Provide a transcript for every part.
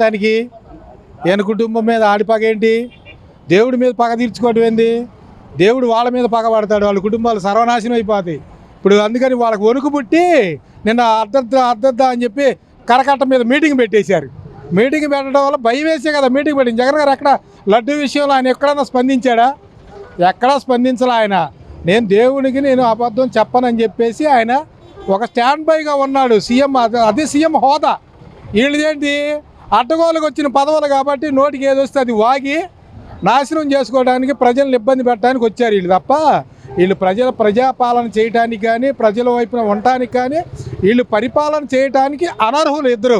దానికి ఈయన కుటుంబం మీద ఆడిపగ ఏంటి? దేవుడి మీద పగ తీర్చుకోవడం ఏంది? దేవుడు వాళ్ళ మీద పగ పడతాడు, వాళ్ళ కుటుంబాలు సర్వనాశనం అయిపోతాయి. ఇప్పుడు అందుకని వాళ్ళకి వణుకు పుట్టి నిన్న అర్ధద్దా అని చెప్పి కరకట్ట మీద మీటింగ్ పెట్టేశారు. మీటింగ్ పెట్టడం వల్ల భయం వేసే కదా మీటింగ్ పెట్టింది. జగన్ గారు ఎక్కడ లడ్డు విషయంలో ఆయన ఎక్కడన్నా స్పందించాడా? ఎక్కడా స్పందించాల ఆయన. నేను అబద్ధం చెప్పనని చెప్పేసి ఆయన ఒక స్టాండ్ బైగా ఉన్నాడు సీఎం. అది సీఎం హోదా. వీళ్ళదేంటి అడ్డగోలుకు వచ్చిన పదవులు కాబట్టి నోటికి ఏదొస్తే అది వాగి నాశనం చేసుకోవడానికి, ప్రజలను ఇబ్బంది పెట్టడానికి వచ్చారు వీళ్ళు తప్ప వీళ్ళు ప్రజాపాలన చేయడానికి కానీ ప్రజల వైపున ఉండటానికి కానీ వీళ్ళు పరిపాలన చేయడానికి అనర్హులు ఇద్దరు.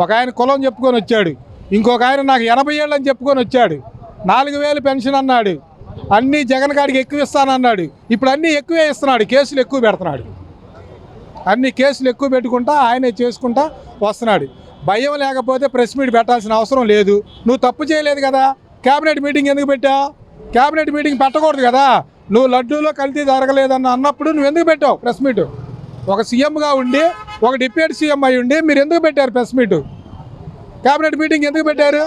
ఒక ఆయన కులం చెప్పుకొని వచ్చాడు, ఇంకొక ఆయన నాకు 80 ఏళ్ళు అని చెప్పుకొని వచ్చాడు. 4000 పెన్షన్ అన్నాడు, అన్నీ జగన్ గారికి ఎక్కువ ఇస్తానన్నాడు. ఇప్పుడు అన్నీ ఎక్కువే ఇస్తున్నాడు, కేసులు ఎక్కువ పెడుతున్నాడు. అన్ని కేసులు ఎక్కువ పెట్టుకుంటా ఆయనే చేసుకుంటా వస్తున్నాడు. భయం లేకపోతే ప్రెస్ మీట్ పెట్టాల్సిన అవసరం లేదు. నువ్వు తప్పు చేయలేదు కదా, క్యాబినెట్ మీటింగ్ ఎందుకు పెట్టావు? క్యాబినెట్ మీటింగ్ పెట్టకూడదు కదా. నువ్వు లడ్డూలో కల్తీ జరగలేదన్న అన్నప్పుడు నువ్వు ఎందుకు పెట్టావు ప్రెస్ మీటు? ఒక సీఎంగా ఉండి ఒక డిప్యూటీ సీఎం అయి ఉండి మీరు ఎందుకు పెట్టారు ప్రెస్ మీటు? క్యాబినెట్ మీటింగ్ ఎందుకు పెట్టారు?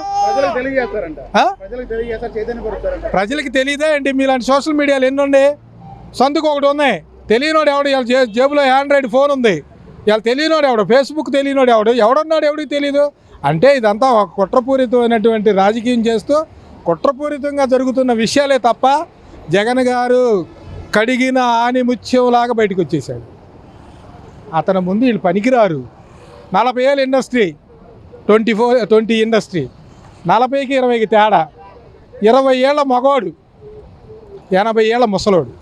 ప్రజలకి తెలియదా ఏంటి? మీలాంటి సోషల్ మీడియాలు ఎన్ని ఉన్నాయి? సందుకు ఒకటి ఉన్నాయి. తెలియనోడు ఎవడు? ఇవాళ జేబులో ఆండ్రాయిడ్ ఫోన్ ఉంది. ఇవాళ తెలియనోడు ఎవడు? ఫేస్బుక్ తెలియనోడు ఎవడున్నాడు? ఎవడికి తెలీదు? అంటే ఇదంతా ఒక కుట్రపూరితమైనటువంటి రాజకీయం చేస్తూ కుట్రపూరితంగా జరుగుతున్న విషయాలే తప్ప జగన్ గారు కడిగిన ఆనిముత్యంలాగా బయటకు వచ్చేసాడు. అతని ముందు వీళ్ళు పనికిరారు. 40 ఏళ్ళ ఇండస్ట్రీ, 20 ఇండస్ట్రీ, 40కి 20కి తేడా. 20 ఏళ్ళ మగోడు, 80 ఏళ్ళ ముసలోడు.